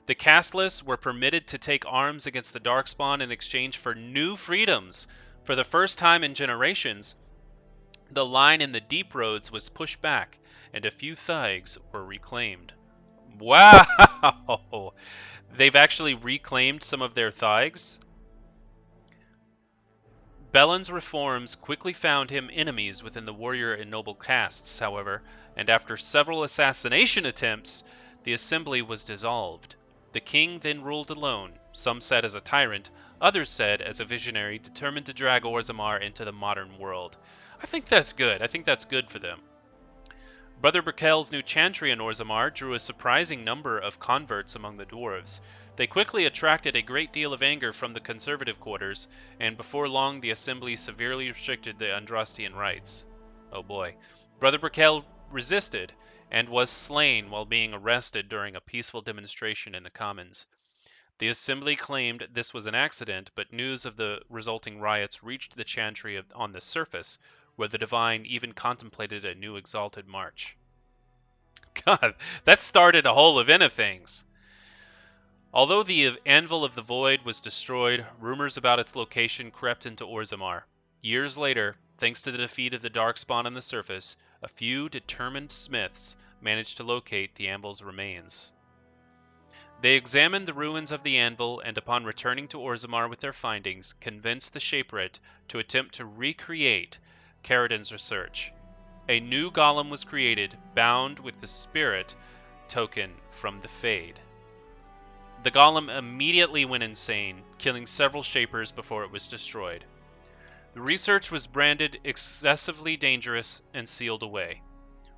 A: The casteless were permitted to take arms against the Darkspawn in exchange for new freedoms. For the first time in generations, the line in the deep roads was pushed back, and a few thaigs were reclaimed. Wow! They've actually reclaimed some of their thaigs? Belen's reforms quickly found him enemies within the warrior and noble castes, however, and after several assassination attempts, the assembly was dissolved. The king then ruled alone, some said as a tyrant, others said as a visionary determined to drag Orzammar into the modern world. I think that's good. I think that's good for them. Brother Berkel's new chantry in Orzammar drew a surprising number of converts among the dwarves. They quickly attracted a great deal of anger from the conservative quarters, and before long the assembly severely restricted the Andrastian rites. Oh boy. Brother Berkel resisted, and was slain while being arrested during a peaceful demonstration in the Commons. The assembly claimed this was an accident, but news of the resulting riots reached the chantry on the surface, where the divine even contemplated a new exalted march. God, that started a whole event of things. Although the Anvil of the Void was destroyed, rumors about its location crept into Orzammar. Years later, thanks to the defeat of the Darkspawn on the surface, a few determined smiths managed to locate the anvil's remains. They examined the ruins of the anvil, and upon returning to Orzammar with their findings, convinced the Shaperate to attempt to recreate Caridin's research. A new golem was created, bound with the spirit token from the Fade. The golem immediately went insane, killing several Shapers before it was destroyed. The research was branded excessively dangerous and sealed away.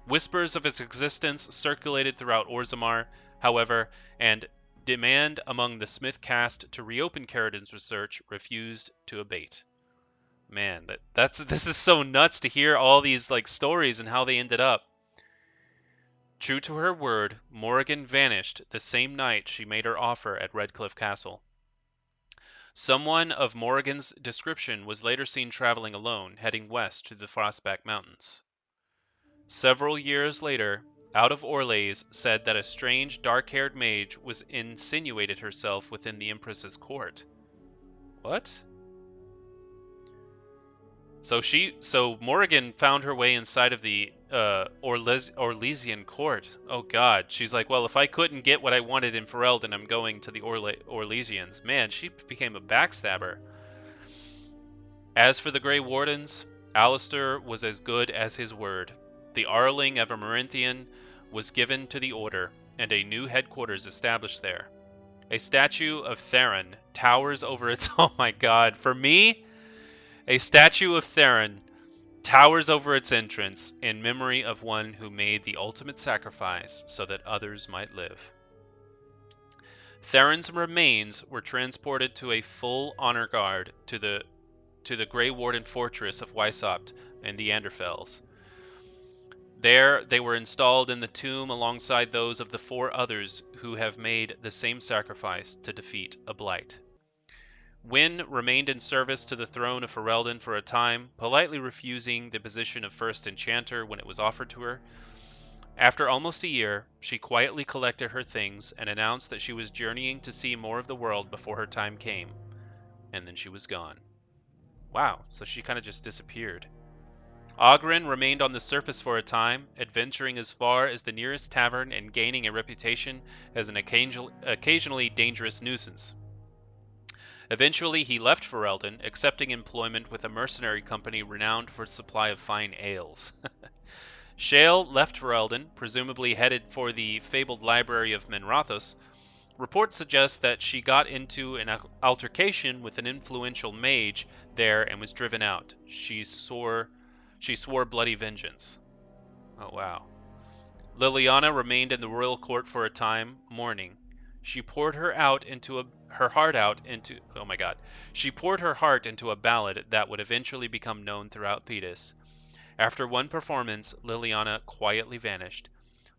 A: Whispers of its existence circulated throughout Orzammar, however, and demand among the Smith caste to reopen Caridin's research refused to abate. Man, this is so nuts to hear all these like stories and how they ended up. True to her word, Morrigan vanished the same night she made her offer at Redcliffe Castle. Someone of Morrigan's description was later seen traveling alone, heading west to the Frostback Mountains. Several years later, out of Orlais said that a strange dark-haired mage was insinuated herself within the Empress's court. What? So Morrigan found her way inside of the Orlesian court. Oh God, she's like, well, if I couldn't get what I wanted in Ferelden, I'm going to the Orlesians. Man, she became a backstabber. As for the Grey Wardens, Alistair was as good as his word. The Arling of Amaranthian was given to the Order, and a new headquarters established there. A statue of Theron towers over its... Oh my God, for me... A statue of Theron towers over its entrance in memory of one who made the ultimate sacrifice so that others might live. Theron's remains were transported to a full honor guard to the Grey Warden fortress of Weissopt in the Anderfels. There they were installed in the tomb alongside those of the 4 others who have made the same sacrifice to defeat a blight. Wynne remained in service to the throne of Ferelden for a time, politely refusing the position of First Enchanter when it was offered to her. After almost a year, she quietly collected her things and announced that she was journeying to see more of the world before her time came. And then she was gone. Wow, so she kind of just disappeared. Oghren remained on the surface for a time, adventuring as far as the nearest tavern and gaining a reputation as an occasionally dangerous nuisance. Eventually, he left Ferelden, accepting employment with a mercenary company renowned for its supply of fine ales. Shale left Ferelden, presumably headed for the fabled library of Menrathos. Reports suggest that she got into an altercation with an influential mage there and was driven out. She swore bloody vengeance. Oh wow. Liliana remained in the royal court for a time, mourning. She poured her heart into a ballad that would eventually become known throughout Thedas. After one performance, Liliana quietly vanished.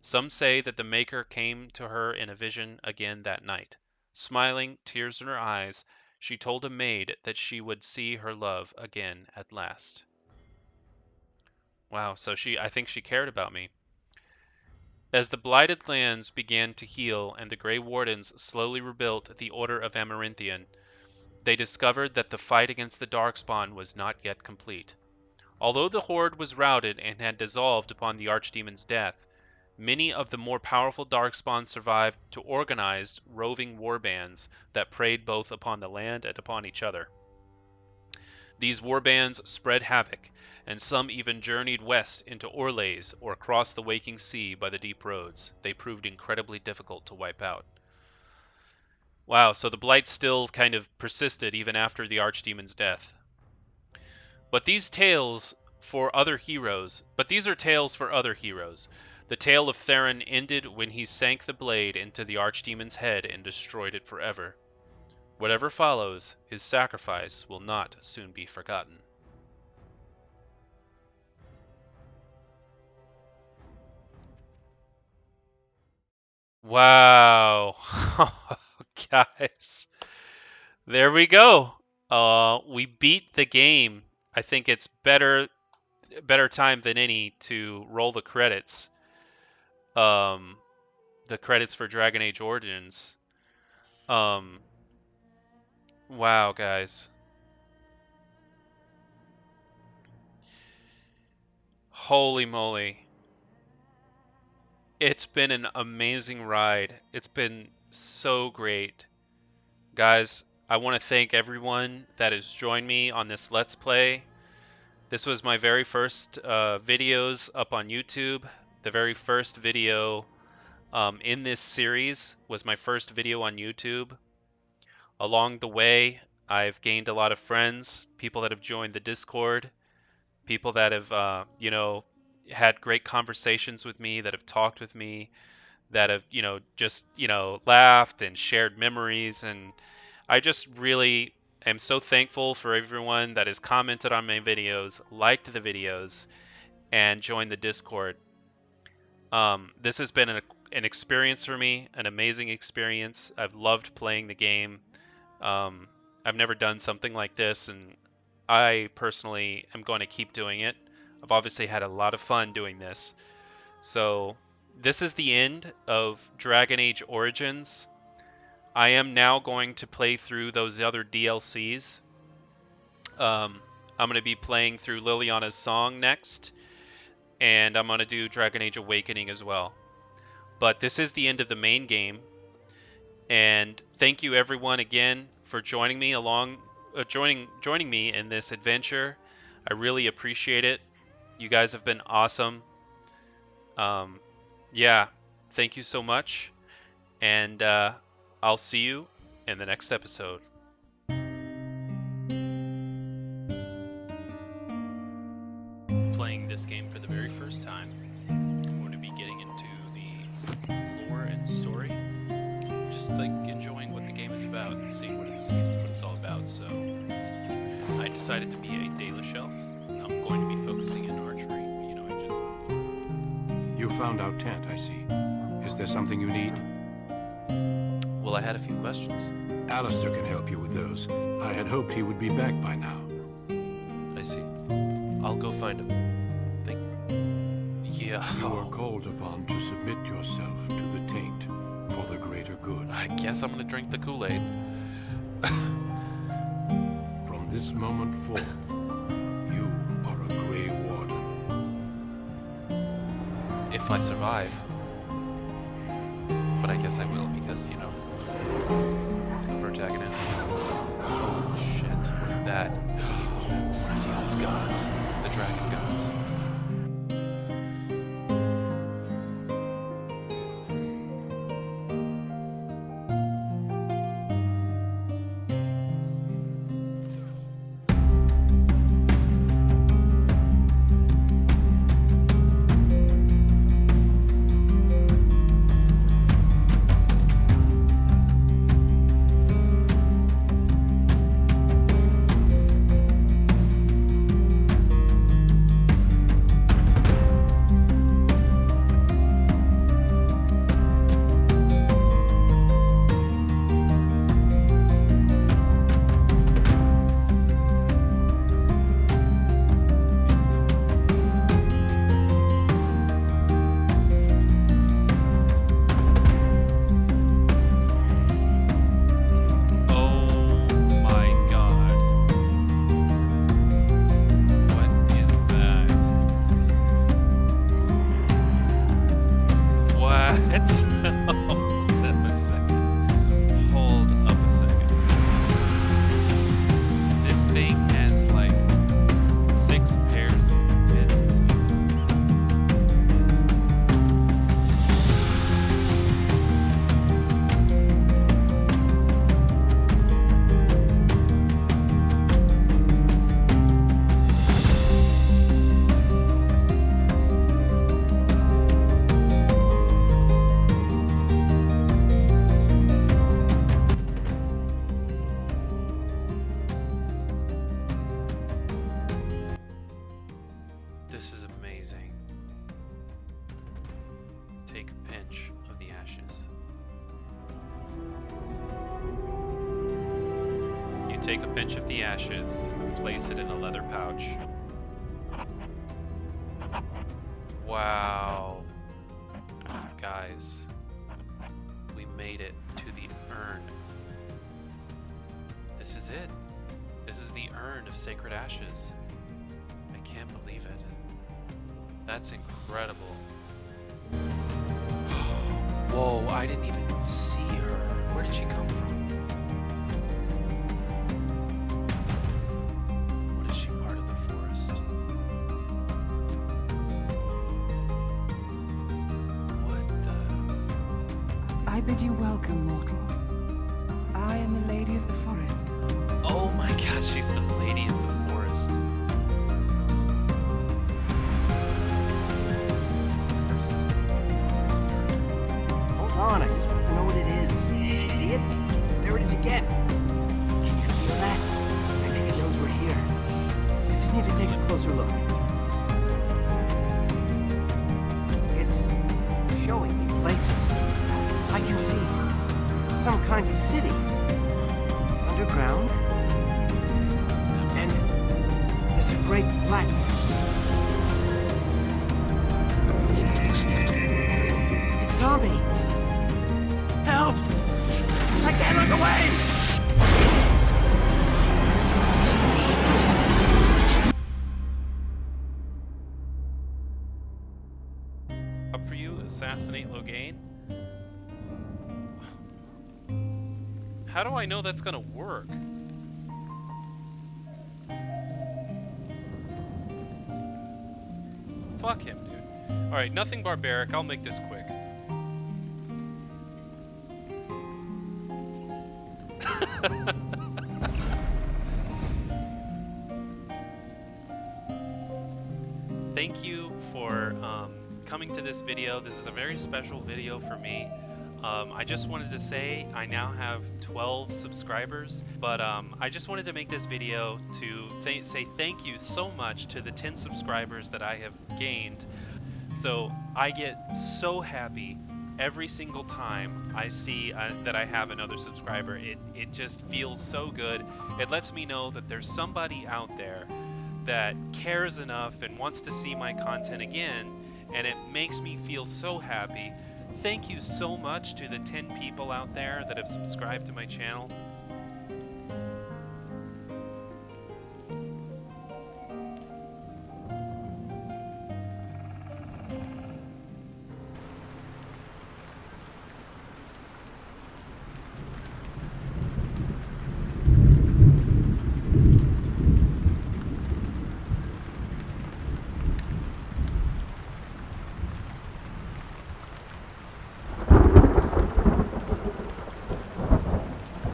A: Some say that the Maker came to her in a vision again that night. Smiling, tears in her eyes, she told a maid that she would see her love again at last. Wow, so I think she cared about me. As the blighted lands began to heal and the Grey Wardens slowly rebuilt the Order of Amaranthian, they discovered that the fight against the Darkspawn was not yet complete. Although the Horde was routed and had dissolved upon the Archdemon's death, many of the more powerful Darkspawn survived to organize roving warbands that preyed both upon the land and upon each other. These warbands spread havoc, and some even journeyed west into Orlais or across the waking sea by the deep roads. They proved incredibly difficult to wipe out. Wow, so the Blight still kind of persisted even after the Archdemon's death. But these are tales for other heroes. The tale of Theron ended when he sank the blade into the Archdemon's head and destroyed it forever. Whatever follows, his sacrifice will not soon be forgotten. Wow. Guys. There we go. We beat the game. I think it's better time than any to roll the credits. The credits for Dragon Age Origins. Wow, guys. Holy moly. It's been an amazing ride. It's been so great. Guys, I want to thank everyone that has joined me on this Let's Play. This was my very first videos up on YouTube. The very first video in this series was my first video on YouTube. Along the way, I've gained a lot of friends, people that have joined the Discord, people that have, had great conversations with me, that have talked with me, that have, just, laughed and shared memories. And I just really am so thankful for everyone that has commented on my videos, liked the videos, and joined the Discord. This has been an experience for me, an amazing experience. I've loved playing the game. I've never done something like this, and I personally am going to keep doing it. I've obviously had a lot of fun doing this. So this is the end of Dragon Age Origins. I am now going to play through those other DLCs. I'm going to be playing through Liliana's Song next, and I'm going to do Dragon Age Awakening as well. But this is the end of the main game, and thank you everyone again for joining me joining me in this adventure. I really appreciate it. You guys have been awesome. Yeah, thank you so much, and I'll see you in the next episode. Playing this game for the very first time, I'm going to be getting into the lore and story, just like enjoying what the game is about and seeing what it's all about. So I decided to be a Daily Shelf. I'm going to be focusing in archery. You know,
P: You found our tent, I see. Is there something you need?
A: Well, I had a few questions.
P: Alistair can help you with those. I had hoped he would be back by now.
A: I see. I'll go find him. Yeah.
P: You are called upon to submit yourself to the taint for the greater good.
A: I guess I'm gonna drink the Kool-Aid.
P: From this moment forth, you are a Grey Warden.
A: If I survive. But I guess I will because, you know, the protagonist. Oh shit, what's that? One of the old gods, the dragon gods. Take a pinch of the ashes and place it in a leather pouch. Wow. Guys, we made it to the urn. This is it. This is the urn of sacred ashes. I can't believe it. That's incredible. Whoa, I didn't even see her. Where did she come from?
R: I bid you welcome, mortal. I am the Lady of the Forest.
A: Oh my god, she's the Lady of the Forest.
S: Hold on, I just want to know what it is. Did you see it? There it is again. Can you feel that?
B: closer look. It's showing me places. I can see some kind of city. Underground. And there's a great blackness. It's zombie! Help! I can't look away!
A: Up for you, assassinate Logain. How do I know that's gonna work? Fuck him, dude. Alright, nothing barbaric. I'll make this quick. Thank you for coming to this video. This is a very special video for me. I just wanted to say I now have 12 subscribers, but I just wanted to make this video to say thank you so much to the 10 subscribers that I have gained. So I get so happy every single time I see that I have another subscriber. It just feels so good. It lets me know that there's somebody out there that cares enough and wants to see my content again, and it makes me feel so happy. Thank you so much to the 10 people out there that have subscribed to my channel.